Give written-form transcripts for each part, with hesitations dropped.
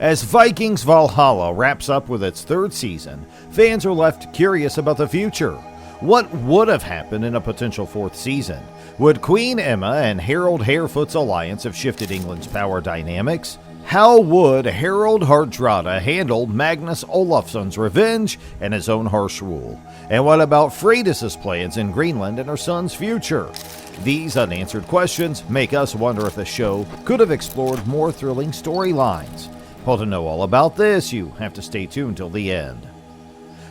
As Vikings Valhalla wraps up with its third season, fans are left curious about the future. What would have happened in a potential fourth season? Would Queen Emma and Harold Harefoot's alliance have shifted England's power dynamics? How would Harald Hardrada handle Magnus Olafsson's revenge and his own harsh rule? And what about Freydis's plans in Greenland and her son's future? These unanswered questions make us wonder if the show could have explored more thrilling storylines. Well, to know all about this, you have to stay tuned till the end.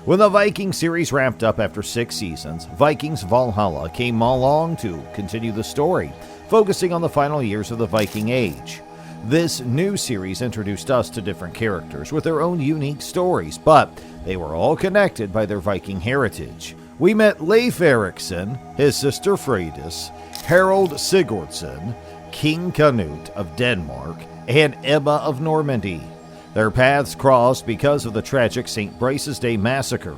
When the Viking series wrapped up after 6 seasons, Vikings Valhalla came along to continue the story, focusing on the final years of the Viking Age. This new series introduced us to different characters with their own unique stories, but they were all connected by their Viking heritage. We met Leif Erikson, his sister Freydis, Harald Sigurdsson, King Canute of Denmark, and Emma of Normandy. Their paths crossed because of the tragic St. Brice's Day massacre.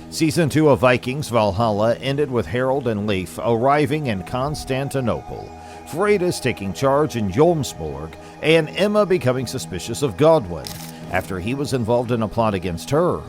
Season 2 of Vikings Valhalla ended with Harald and Leif arriving in Constantinople, Freydis taking charge in Jomsborg, and Emma becoming suspicious of Godwin after he was involved in a plot against her.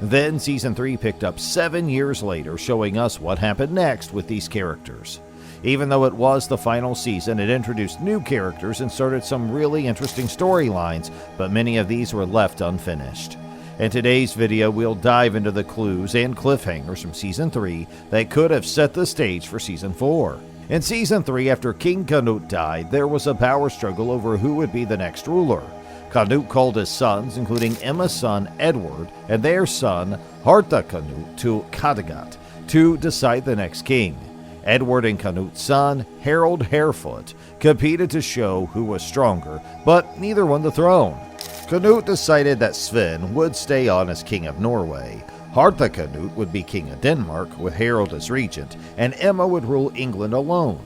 Then Season 3 picked up 7 years later, showing us what happened next with these characters. Even though it was the final season, it introduced new characters and started some really interesting storylines, but many of these were left unfinished. In today's video, we'll dive into the clues and cliffhangers from Season 3 that could have set the stage for Season 4. In Season 3, after King Canute died, there was a power struggle over who would be the next ruler. Canute called his sons, including Emma's son Edward and their son Harthacnut, to Kattegat to decide the next king. Edward and Canute's son, Harald Harefoot, competed to show who was stronger, but neither won the throne. Canute decided that Sven would stay on as king of Norway. Harthacnut would be king of Denmark, with Harald as regent, and Emma would rule England alone.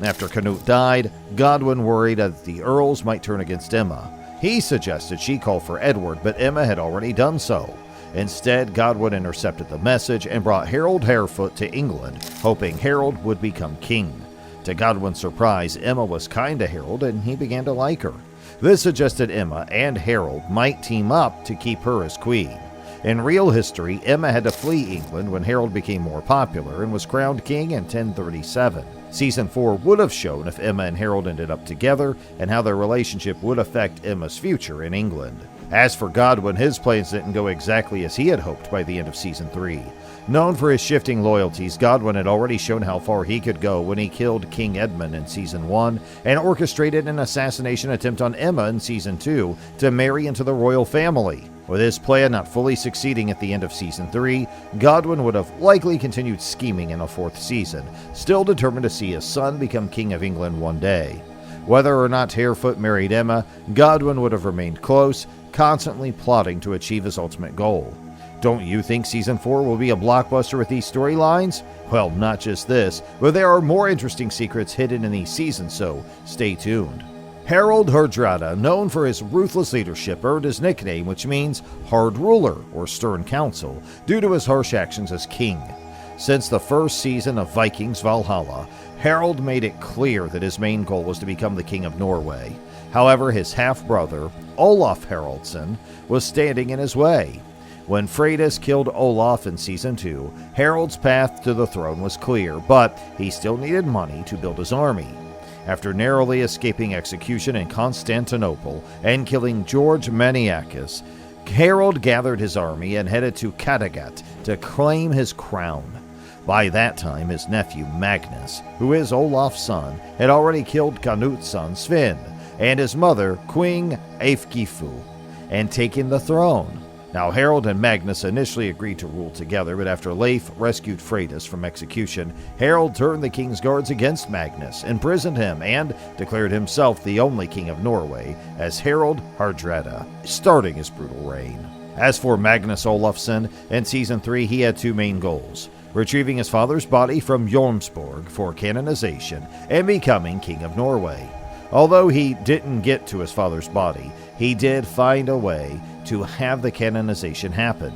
After Canute died, Godwin worried that the earls might turn against Emma. He suggested she call for Edward, but Emma had already done so. Instead, Godwin intercepted the message and brought Harald Harefoot to England, hoping Harald would become king. To Godwin's surprise, Emma was kind to Harald and he began to like her. This suggested Emma and Harald might team up to keep her as queen. In real history, Emma had to flee England when Harald became more popular and was crowned king in 1037. Season 4 would have shown if Emma and Harald ended up together and how their relationship would affect Emma's future in England. As for Godwin, his plans didn't go exactly as he had hoped by the end of Season 3. Known for his shifting loyalties, Godwin had already shown how far he could go when he killed King Edmund in Season 1 and orchestrated an assassination attempt on Emma in Season 2 to marry into the royal family. With his plan not fully succeeding at the end of Season 3, Godwin would have likely continued scheming in a 4th season, still determined to see his son become King of England one day. Whether or not Harefoot married Emma, Godwin would have remained close, constantly plotting to achieve his ultimate goal. Don't you think Season 4 will be a blockbuster with these storylines? Well, not just this, but there are more interesting secrets hidden in these seasons, so stay tuned. Harald Hardrada, known for his ruthless leadership, earned his nickname, which means hard ruler or stern counsel, due to his harsh actions as king. Since the first season of Vikings Valhalla, Harald made it clear that his main goal was to become the king of Norway. However, his half-brother, Olaf Haraldsson, was standing in his way. When Freydis killed Olaf in Season 2, Harald's path to the throne was clear, but he still needed money to build his army. After narrowly escaping execution in Constantinople and killing George Maniakis, Harald gathered his army and headed to Kattegat to claim his crown. By that time, his nephew Magnus, who is Olaf's son, had already killed Canute's son Sven and his mother Queen Eifgifu and taken the throne. Now, Harald and Magnus initially agreed to rule together, but after Leif rescued Freydis from execution, Harald turned the king's guards against Magnus, imprisoned him, and declared himself the only king of Norway as Harald Hardrada, starting his brutal reign. As for Magnus Olafsson, in Season 3 he had 2 main goals: retrieving his father's body from Jomsborg for canonization and becoming king of Norway. Although he didn't get to his father's body, he did find a way to have the canonization happen.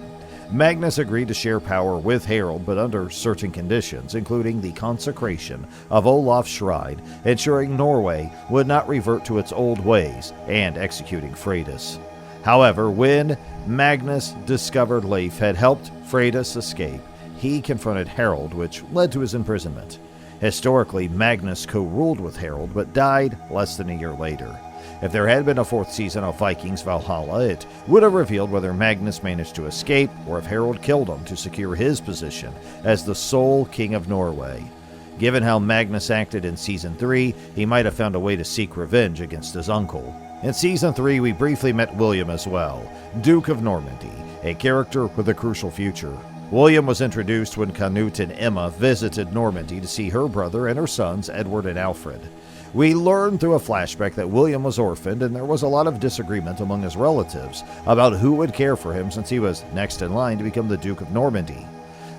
Magnus agreed to share power with Harald, but under certain conditions, including the consecration of Olaf's shrine, ensuring Norway would not revert to its old ways, and executing Freydis. However, when Magnus discovered Leif had helped Freydis escape, he confronted Harold, which led to his imprisonment. Historically, Magnus co-ruled with Harold, but died less than a year later. If there had been a fourth season of Vikings Valhalla, it would have revealed whether Magnus managed to escape or if Harold killed him to secure his position as the sole king of Norway. Given how Magnus acted in Season 3, he might have found a way to seek revenge against his uncle. In Season 3, we briefly met William as well, Duke of Normandy, a character with a crucial future. William was introduced when Canute and Emma visited Normandy to see her brother and her sons, Edward and Alfred. We learned through a flashback that William was orphaned, and there was a lot of disagreement among his relatives about who would care for him since he was next in line to become the Duke of Normandy.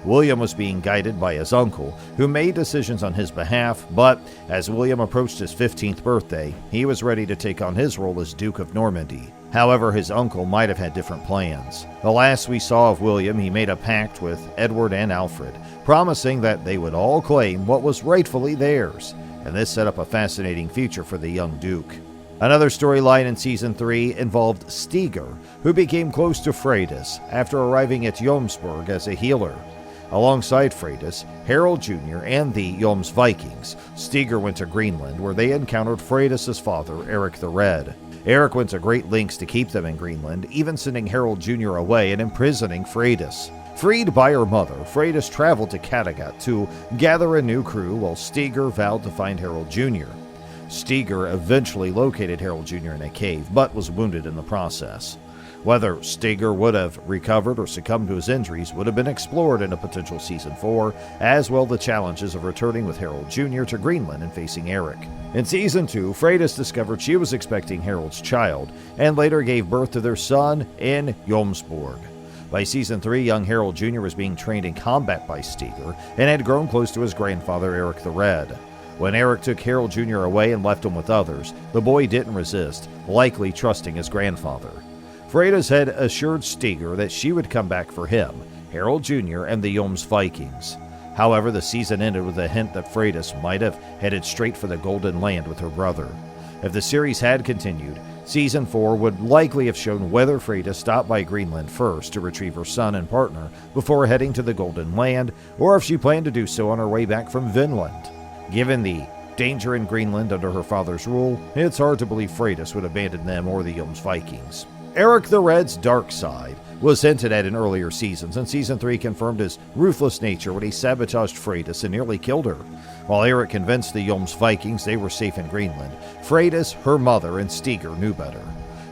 William was being guided by his uncle, who made decisions on his behalf, but as William approached his 15th birthday, he was ready to take on his role as Duke of Normandy. However, his uncle might have had different plans. The last we saw of William, he made a pact with Edward and Alfred, promising that they would all claim what was rightfully theirs, and this set up a fascinating future for the young Duke. Another storyline in Season 3 involved Stigr, who became close to Freydis after arriving at Jomsborg as a healer. Alongside Freydis, Harold Jr., and the Vikings, Stigr went to Greenland, where they encountered Freydis' father, Eric the Red. Eric went to great lengths to keep them in Greenland, even sending Harold Jr. away and imprisoning Freydis. Freed by her mother, Freydis traveled to Kattegat to gather a new crew, while Stigr vowed to find Harold Jr. Stigr eventually located Harold Jr. in a cave, but was wounded in the process. Whether Stigr would have recovered or succumbed to his injuries would have been explored in a potential Season 4, as well the challenges of returning with Harold Jr. to Greenland and facing Eric. In Season 2, Freydis discovered she was expecting Harold's child, and later gave birth to their son in Jomsborg. By Season 3, young Harold Jr. was being trained in combat by Stigr, and had grown close to his grandfather Eric the Red. When Eric took Harold Jr. away and left him with others, the boy didn't resist, likely trusting his grandfather. Freydis had assured Stigr that she would come back for him, Harold Jr., and the Vikings. However, the season ended with a hint that Freydis might have headed straight for the Golden Land with her brother. If the series had continued, Season 4 would likely have shown whether Freydis stopped by Greenland first to retrieve her son and partner before heading to the Golden Land, or if she planned to do so on her way back from Vinland. Given the danger in Greenland under her father's rule, it's hard to believe Freydis would abandon them or the Vikings. Eric the Red's dark side was hinted at in earlier seasons, and Season 3 confirmed his ruthless nature when he sabotaged Freydis and nearly killed her. While Eric convinced the Vikings they were safe in Greenland, Freydis, her mother, and Stigr knew better.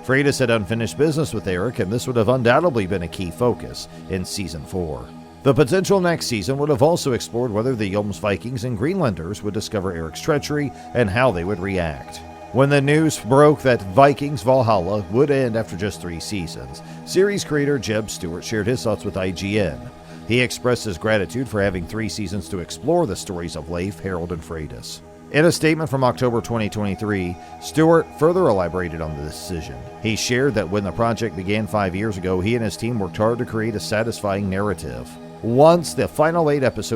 Freydis had unfinished business with Eric, and this would have undoubtedly been a key focus in Season 4. The potential next season would have also explored whether the Vikings and Greenlanders would discover Eric's treachery and how they would react. When the news broke that Vikings Valhalla would end after just 3 seasons, series creator Jeb Stewart shared his thoughts with IGN. He expressed his gratitude for having 3 seasons to explore the stories of Leif, Harold, and Freydis. In a statement from October 2023, Stewart further elaborated on the decision. He shared that when the project began 5 years ago, he and his team worked hard to create a satisfying narrative. Once the final 8 episodes